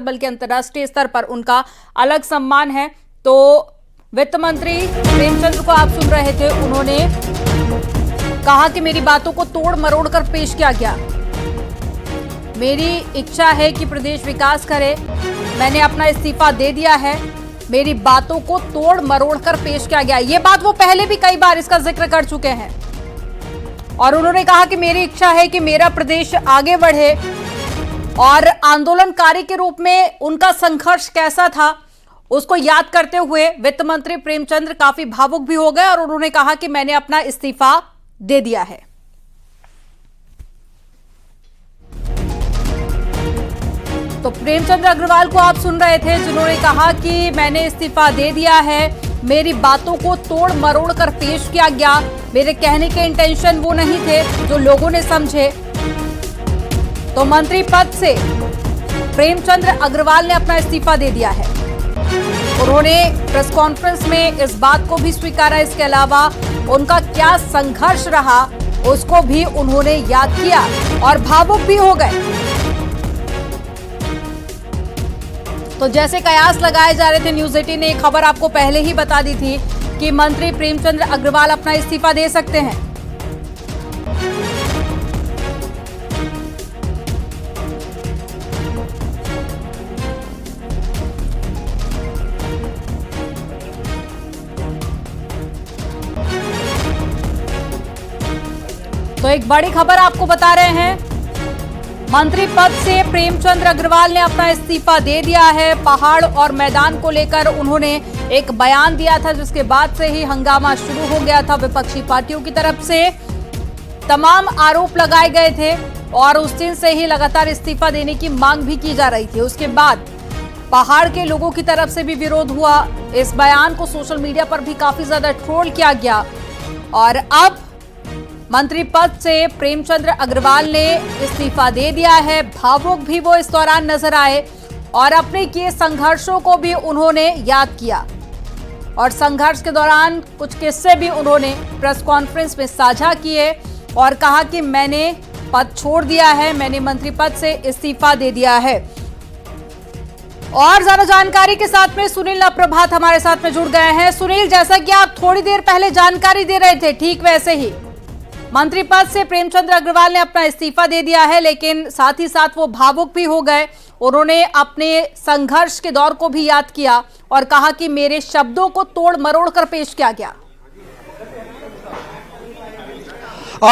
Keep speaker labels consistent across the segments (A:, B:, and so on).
A: बल्कि अंतर्राष्ट्रीय स्तर पर उनका अलग सम्मान है। तो वित्त मंत्री प्रेमचंद्र को आप सुन रहे थे, उन्होंने कहा कि मेरी बातों को तोड़ मरोड़ कर पेश किया गया। मेरी इच्छा है कि प्रदेश विकास करे, मैंने अपना इस्तीफा दे दिया है, मेरी बातों को तोड़ मरोड़ कर पेश किया गया। ये बात वो पहले भी कई बार इसका जिक्र कर चुके हैं और उन्होंने कहा कि मेरी इच्छा है कि मेरा प्रदेश आगे बढ़े। और आंदोलनकारी के रूप में उनका संघर्ष कैसा था उसको याद करते हुए वित्त मंत्री प्रेमचंद्र काफी भावुक भी हो गए और उन्होंने कहा कि मैंने अपना इस्तीफा दे दिया है। तो प्रेमचंद्र अग्रवाल को आप सुन रहे थे, जिन्होंने कहा कि मैंने इस्तीफा दे दिया है, मेरी बातों को तोड़ मरोड़ कर पेश किया गया, मेरे कहने के इंटेंशन वो नहीं थे जो लोगों ने समझे। तो मंत्री पद से प्रेमचंद्र अग्रवाल ने अपना इस्तीफा दे दिया है। उन्होंने प्रेस कॉन्फ्रेंस में इस बात को भी स्वीकारा, इसके अलावा उनका क्या संघर्ष रहा उसको भी उन्होंने याद किया और भावुक भी हो गए। तो जैसे कयास लगाए जा रहे थे, न्यूज 18 ने खबर आपको पहले ही बता दी थी कि मंत्री प्रेमचंद्र अग्रवाल अपना इस्तीफा दे सकते हैं। तो एक बड़ी खबर आपको बता रहे हैं, मंत्री पद से प्रेमचंद्र अग्रवाल ने अपना इस्तीफा दे दिया है। पहाड़ और मैदान को लेकर उन्होंने एक बयान दिया था, जिसके बाद से ही हंगामा शुरू हो गया था। विपक्षी पार्टियों की तरफ से तमाम आरोप लगाए गए थे और उस दिन से ही लगातार इस्तीफा देने की मांग भी की जा रही थी। उसके बाद पहाड़ के लोगों की तरफ से भी विरोध हुआ। इस बयान को सोशल मीडिया पर भी काफी ज्यादा ट्रोल किया गया और अब मंत्री पद से प्रेमचंद्र अग्रवाल ने इस्तीफा दे दिया है। भावुक भी वो इस दौरान नजर आए और अपने किए संघर्षों को भी उन्होंने याद किया और संघर्ष के दौरान कुछ किस्से भी उन्होंने प्रेस कॉन्फ्रेंस में साझा किए और कहा कि मैंने पद छोड़ दिया है, मैंने मंत्री पद से इस्तीफा दे दिया है। और ज्यादा जानकारी के साथ में सुनील प्रभात हमारे साथ में जुड़ गए हैं। सुनील, जैसा कि आप थोड़ी देर पहले जानकारी दे रहे थे, ठीक वैसे ही मंत्री पद से प्रेमचंद्र अग्रवाल ने अपना इस्तीफा दे दिया है, लेकिन साथ ही साथ वो भावुक भी हो गए। उन्होंने अपने संघर्ष के दौर को भी याद किया और कहा कि मेरे शब्दों को तोड़ मरोड़ कर पेश किया गया।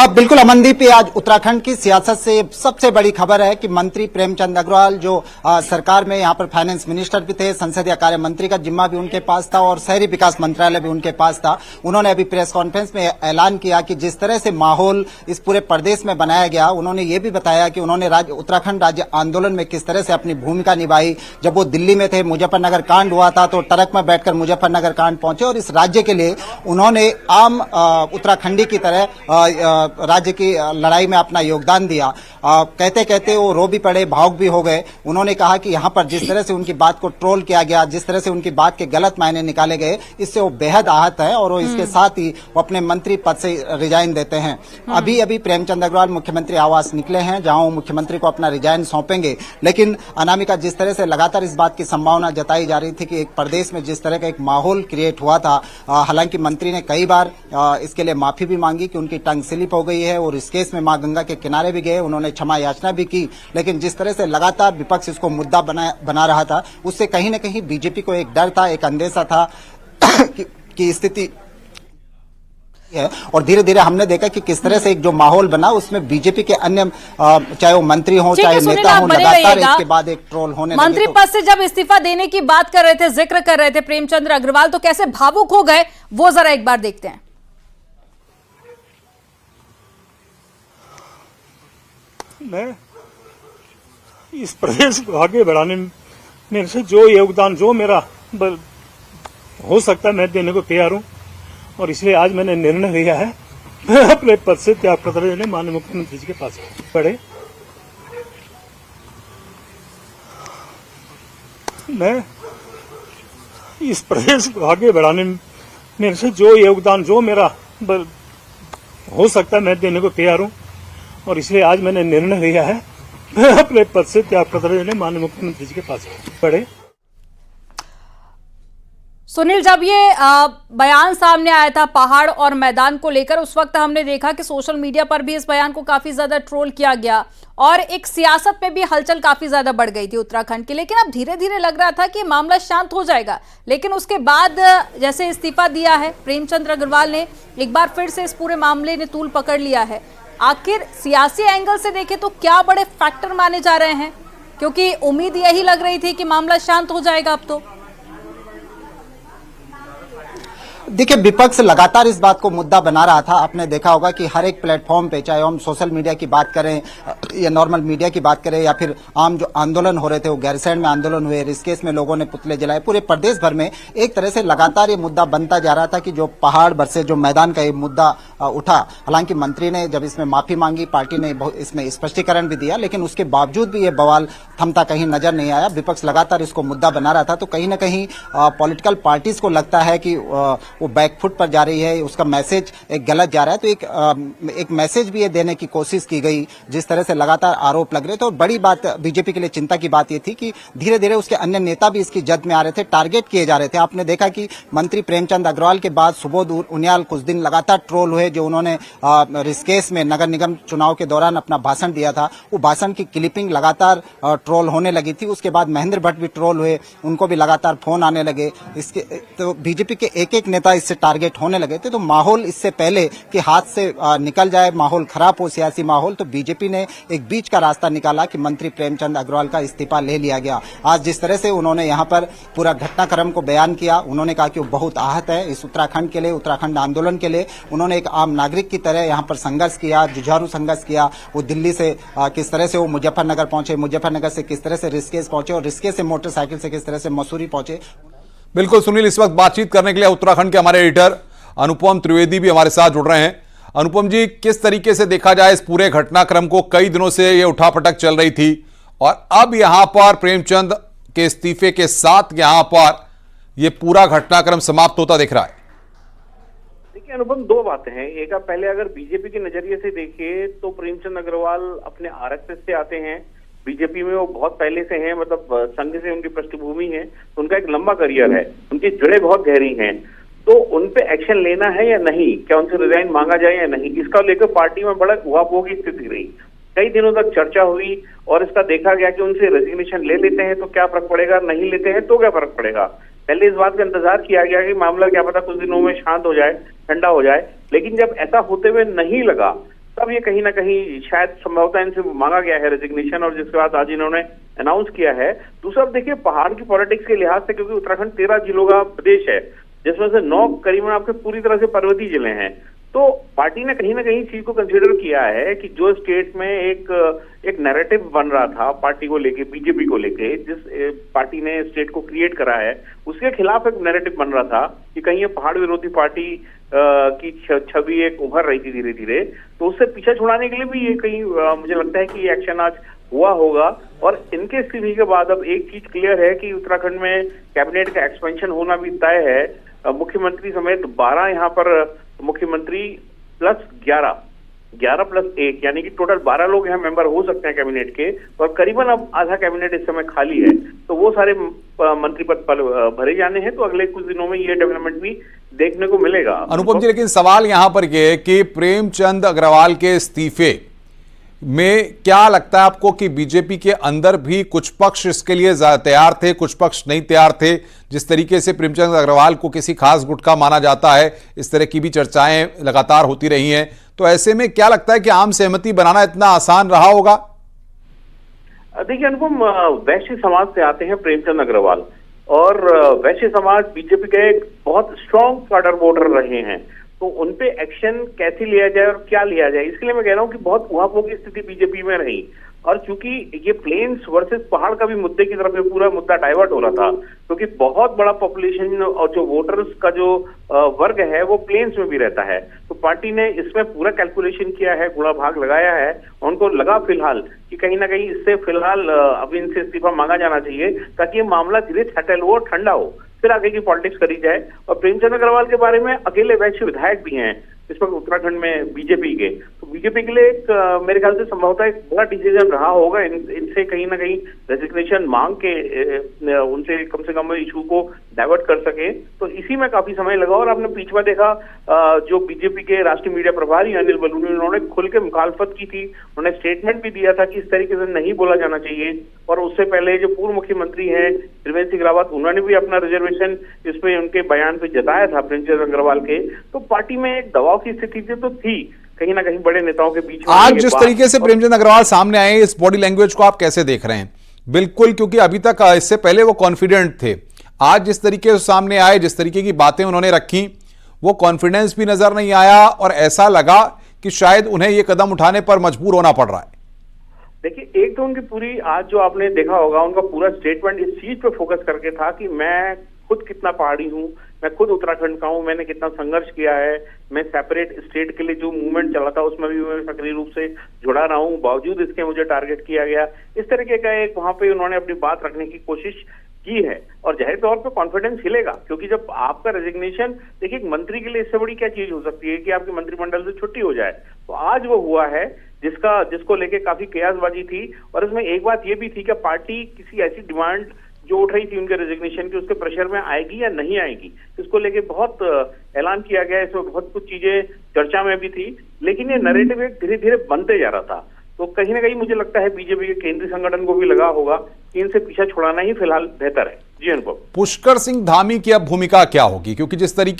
B: बिल्कुल अमनदीप, आज उत्तराखंड की सियासत से सबसे बड़ी खबर है कि मंत्री प्रेमचंद्र अग्रवाल जो सरकार में यहाँ पर फाइनेंस मिनिस्टर भी थे, संसदीय कार्य मंत्री का जिम्मा भी उनके पास था और शहरी विकास मंत्रालय भी उनके पास था। उन्होंने अभी प्रेस कॉन्फ्रेंस में ऐलान किया कि जिस तरह से माहौल इस पूरे प्रदेश में बनाया गया, उन्होंने ये भी बताया कि उन्होंने उत्तराखंड राज्य आंदोलन में किस तरह से अपनी भूमिका निभाई। जब वो दिल्ली में थे, मुजफ्फरनगर कांड हुआ था, तो ट्रक में बैठकर मुजफ्फरनगर कांड पहुंचे और इस राज्य के लिए उन्होंने आम उत्तराखंडी की तरह राज्य की लड़ाई में अपना योगदान दिया। कहते कहते वो रो भी पड़े, भावुक भी हो गए। उन्होंने कहा कि यहाँ पर जिस तरह से उनकी बात को ट्रोल किया गया, जिस तरह से उनकी बात के गलत मायने निकाले गए, इससे वो बेहद आहत है और वो इसके साथ ही वो अपने मंत्री पद से रिजाइन देते हैं। अभी अभी प्रेमचंद्र अग्रवाल मुख्यमंत्री आवास निकले हैं, जहां वो मुख्यमंत्री को अपना रिजाइन सौंपेंगे। लेकिन अनामिका, जिस तरह से लगातार इस बात की संभावना जताई जा रही थी कि एक प्रदेश में जिस तरह का एक माहौल क्रिएट हुआ था, हालांकि मंत्री ने कई बार इसके लिए माफी भी मांगी कि उनकी टंग स्लिप हो गई है और इस केस में मां गंगा के किनारे भी गए, उन्होंने क्षमा याचना भी की। लेकिन जिस तरह से लगातार विपक्ष इसको मुद्दा बना रहा था, उससे कहीं न कहीं बीजेपी को एक डर था, एक अंदेशा था कि स्थिति है। और धीरे धीरे हमने देखा कि किस तरह से एक जो माहौल बना, उसमें बीजेपी के अन्य चाहे वो मंत्री हो, चाहे नेता हो, लगातार इसके बाद एक ट्रोल होने लगे।
A: मंत्री पद से जब इस्तीफा देने की बात कर रहे थे, जिक्र कर रहे थे प्रेमचंद्र अग्रवाल, तो कैसे भावुक हो गए वो जरा एक बार देखते हैं।
C: मैं इस प्रदेश को आगे बढ़ाने में मेरे से जो योगदान, जो मेरा हो सकता है, मैं देने को तैयार हूं और इसलिए आज मैंने निर्णय लिया है, मैं अपने पद से त्याग पत्र देने माननीय मुख्यमंत्री जी के पास पड़े। मैं इस प्रदेश को आगे बढ़ाने में मेरे से जो योगदान, जो मेरा हो सकता है, मैं देने को तैयार हूं और इसलिए आज मैंने निर्णय लिया है मैं अपने पद से त्याग पत्र लेने माननीय मुख्यमंत्री जी के पास पड़े।
A: सुनील, जब ये बयान सामने आया था पहाड़ और मैदान को लेकर, उस वक्त हमने देखा कि सोशल मीडिया पर भी इस बयान को काफी ज्यादा ट्रोल किया गया और एक सियासत में भी हलचल काफी ज्यादा बढ़ गई थी उत्तराखंड की। लेकिन अब धीरे धीरे लग रहा था कि मामला शांत हो जाएगा, लेकिन उसके बाद जैसे इस्तीफा दिया है प्रेमचंद अग्रवाल ने, एक बार फिर से इस पूरे मामले ने तूल पकड़ लिया है। आखिर सियासी एंगल से देखें तो क्या बड़े फैक्टर माने जा रहे हैं, क्योंकि उम्मीद यही लग रही थी कि मामला शांत हो जाएगा अब तो।
B: देखिए, विपक्ष लगातार इस बात को मुद्दा बना रहा था। आपने देखा होगा कि हर एक प्लेटफॉर्म पे, चाहे हम सोशल मीडिया की बात करें या नॉर्मल मीडिया की बात करें या फिर आम जो आंदोलन हो रहे थे, वो गैरसैंण में आंदोलन हुए, ऋषिकेश में लोगों ने पुतले जलाए, पूरे प्रदेश भर में एक तरह से लगातार ये मुद्दा बनता जा रहा था कि जो पहाड़ वर्सेस जो मैदान का ये मुद्दा उठा। हालांकि मंत्री ने जब इसमें माफी मांगी, पार्टी ने इसमें स्पष्टीकरण भी दिया, लेकिन उसके बावजूद भी ये बवाल थमता कहीं नजर नहीं आया। विपक्ष लगातार इसको मुद्दा बना रहा था, तो कहीं ना कहीं पॉलिटिकल पार्टीज को लगता है कि वो बैकफुट पर जा रही है, उसका मैसेज एक गलत जा रहा है। तो एक मैसेज भी ये देने की कोशिश की गई, जिस तरह से लगातार आरोप लग रहे थे। और बड़ी बात बीजेपी के लिए चिंता की बात ये थी कि धीरे धीरे उसके अन्य नेता भी इसकी जद में आ रहे थे, टारगेट किए जा रहे थे। आपने देखा कि मंत्री प्रेमचंद अग्रवाल के बाद सुबोध उनियाल कुछ दिन लगातार ट्रोल हुए, जो उन्होंने ऋषिकेश में नगर निगम चुनाव के दौरान अपना भाषण दिया था, वो भाषण की क्लिपिंग लगातार ट्रोल होने लगी थी। उसके बाद महेंद्र भट्ट भी ट्रोल हुए, उनको भी लगातार फोन आने लगे। इसके तो बीजेपी के एक एक नेता इससे टारगेट होने लगे थे। तो माहौल इससे पहले कि हाथ से निकल जाए, माहौल खराब हो, सियासी माहौल, तो बीजेपी ने एक बीच का रास्ता निकाला कि मंत्री प्रेमचंद अग्रवाल का इस्तीफा ले लिया गया। आज जिस तरह से उन्होंने यहाँ पर पूरा घटनाक्रम को बयान किया, उन्होंने कहा कि वो बहुत आहत है इस उत्तराखंड के लिए, उत्तराखंड आंदोलन के लिए। उन्होंने एक आम नागरिक की तरह यहाँ पर संघर्ष किया, जुझारू संघर्ष किया। वो दिल्ली से किस तरह से वो मुजफ्फरनगर पहुंचे, मुजफ्फरनगर से किस तरह से ऋषिकेश पहुंचे और ऋषिकेश से मोटरसाइकिल से किस तरह से मसूरी पहुंचे।
D: बिल्कुल सुनील, इस वक्त बातचीत करने के लिए उत्तराखंड के हमारे एडिटर अनुपम त्रिवेदी भी हमारे साथ जुड़ रहे हैं। अनुपम जी, किस तरीके से देखा जाए इस पूरे घटनाक्रम को? कई दिनों से ये उठापटक चल रही थी और अब यहां पर प्रेमचंद के इस्तीफे के साथ यहां पर ये पूरा घटनाक्रम समाप्त होता दिख रहा है।
E: देखिए अनुपम, दो बातें हैं। एक, आप पहले अगर बीजेपी के नजरिए से देखें तो प्रेमचंद अग्रवाल अपने आरएसएस से आते हैं, बीजेपी में वो बहुत पहले से हैं, मतलब संघ से उनकी पृष्ठभूमि है, तो उनका एक लंबा करियर है, उनकी जड़ें बहुत गहरी हैं। तो उन पे एक्शन लेना है या नहीं, क्या उनसे रिजाइन मांगा जाए या नहीं, इसका लेकर पार्टी में बड़ा उहापोह की स्थिति रही। कई दिनों तक चर्चा हुई और इसका देखा गया कि उनसे रेजिग्नेशन ले लेते हैं तो क्या फर्क पड़ेगा, नहीं लेते हैं तो क्या फर्क पड़ेगा। पहले इस बात का इंतजार किया गया कि मामला क्या पता कुछ दिनों में शांत हो जाए, ठंडा हो जाए, लेकिन जब ऐसा होते हुए नहीं लगा तब ये कहीं ना कहीं शायद संभवतः इनसे मांगा गया है रेजिग्नेशन, और जिसके बाद आज इन्होंने अनाउंस किया है। दूसरा, देखिए पहाड़ की पॉलिटिक्स के लिहाज से, क्योंकि उत्तराखंड 13 जिलों का प्रदेश है, जिसमें से 9 करीबन आपके पूरी तरह से पर्वतीय जिले हैं, तो पार्टी ने कहीं ना कहीं चीज को कंसिडर किया है कि जो स्टेट में एक नैरेटिव बन रहा था पार्टी को लेके, बीजेपी को लेके, जिस पार्टी ने स्टेट को क्रिएट करा है, उसके खिलाफ एक नैरेटिव बन रहा था कि कहीं ये पहाड़ विरोधी पार्टी की छवि एक उभर रही थी धीरे धीरे, तो उससे पीछा छुड़ाने के लिए भी ये कहीं मुझे लगता है कि ये एक्शन आज हुआ होगा। और इनके स्थिति के बाद अब एक चीज क्लियर है कि उत्तराखंड में कैबिनेट का एक्सपेंशन होना भी तय है। मुख्यमंत्री समेत 12 यहाँ पर मुख्यमंत्री प्लस 11 प्लस 1 यानी कि टोटल 12 लोग यहाँ मेंबर हो सकते हैं कैबिनेट के, और करीबन अब आधा कैबिनेट इस समय खाली है, तो वो सारे मंत्री पद भरे जाने हैं। तो अगले कुछ दिनों में ये डेवलपमेंट भी देखने को मिलेगा।
D: अनुपम जी, लेकिन सवाल यहां पर यह है कि प्रेमचंद अग्रवाल के इस्तीफे में क्या लगता है आपको कि बीजेपी के अंदर भी कुछ पक्ष इसके लिए तैयार थे, कुछ पक्ष नहीं तैयार थे? जिस तरीके से प्रेमचंद अग्रवाल को किसी खास गुट का माना जाता है, इस तरह की भी चर्चाएं लगातार होती रही हैं, तो ऐसे में क्या लगता है कि आम सहमति बनाना इतना आसान रहा होगा?
E: देखिए अनुपम, वैश्य समाज से आते हैं प्रेमचंद अग्रवाल, और वैश्य समाज बीजेपी के एक बहुत स्ट्रॉन्ग कैडर वोटर रहे हैं, तो उनपे एक्शन कैसे लिया जाए और क्या लिया जाए, इसके लिए मैं कह रहा हूँ कि बहुत उहापोह की स्थिति बीजेपी में रही। और चूंकि ये प्लेन्स वर्सेस पहाड़ का भी मुद्दे की तरफ ये पूरा मुद्दा डाइवर्ट हो रहा था, क्योंकि बहुत बड़ा पॉपुलेशन और जो वोटर्स का जो वर्ग है वो प्लेन्स में भी रहता है, तो पार्टी ने इसमें पूरा कैलकुलेशन किया है, गुणा भाग लगाया है। उनको लगा फिलहाल कि कहीं ना कहीं इससे फिलहाल अब इनसे इस्तीफा मांगा जाना चाहिए, ताकि ये मामला धीरे सेटल हो, ठंडा हो, फिर आगे की पॉलिटिक्स करी जाए। और प्रेमचंद अग्रवाल के बारे में अकेले वैश्य विधायक भी हैं, इस वक्त उत्तराखंड में बीजेपी के, तो बीजेपी के लिए एक मेरे ख्याल से संभवतः एक बड़ा डिसीजन रहा होगा इनसे कहीं ना कहीं रेजिग्नेशन मांग के उनसे कम से कम इशू को डाइवर्ट कर सके। तो इसी में काफी समय लगा और आपने पिछवा देखा जो बीजेपी के राष्ट्रीय मीडिया प्रभारी अनिल बलूनी, उन्होंने खुल के मुखालफत की थी, उन्होंने स्टेटमेंट भी दिया था कि इस तरीके से नहीं बोला जाना चाहिए। और उससे पहले जो पूर्व मुख्यमंत्री हैं त्रिवेंद्र सिंह रावत, उन्होंने भी अपना रिजर्वेशन इसमें उनके बयान पे जताया था प्रेमचंद अग्रवाल के। तो पार्टी में एक दबाव की स्थिति तो थी कहीं ना कहीं बड़े नेताओं के बीच में।
D: आज जिस तरीके से प्रेमचंद अग्रवाल सामने आए, इस बॉडी लैंग्वेज को आप कैसे देख रहे हैं? बिल्कुल, क्योंकि अभी तक इससे पहले वो कॉन्फिडेंट थे, आज जिस तरीके से सामने आए, जिस तरीके की बातें उन्होंने रखी, वो कॉन्फिडेंस भी नजर नहीं आया और ऐसा लगा कि शायद उन्हें ये कदम उठाने पर मजबूर होना पड़ रहा है।
E: देखिए, एक तो उनकी पूरी आज जो आपने देखा होगा उनका पूरा स्टेटमेंट इस चीज पे फोकस करके था कि मैं खुद कितना पहाड़ी हूँ, मैं खुद उत्तराखंड का हूँ, मैंने कितना संघर्ष किया है, मैं सेपरेट स्टेट के लिए जो मूवमेंट चला था उसमें भी मैं सक्रिय रूप से जुड़ा रहा हूँ, बावजूद इसके मुझे टारगेट किया गया। इस तरीके का एक वहां पे उन्होंने अपनी बात रखने की कोशिश की है और जाहिर तौर पे कॉन्फिडेंस हिलेगा, क्योंकि जब आपका रेजिग्नेशन, देखिए एक मंत्री के लिए इससे बड़ी क्या चीज हो सकती है कि आपके मंत्रिमंडल से छुट्टी हो जाए। तो आज वो हुआ है जिसको लेके काफी कयासबाजी थी और इसमें एक बात ये भी थी कि पार्टी किसी ऐसी डिमांड जो उठ रही थी उनके रेजिग्नेशन की, उसके प्रेशर में आएगी या नहीं आएगी, इसको लेके बहुत ऐलान किया गया, इसमें बहुत कुछ चीजें चर्चा में भी थी, लेकिन ये नैरेटिव एक धीरे धीरे बनते जा रहा था। तो कहीं ना कहीं मुझे लगता है बीजेपी के केंद्रीय संगठन को भी लगा होगा कि इनसे पीछा छुड़ाना ही फिलहाल बेहतर है। जी अनुभव।
D: पुष्कर सिंह धामी की अब भूमिका क्या होगी? क्योंकि जिस तरीके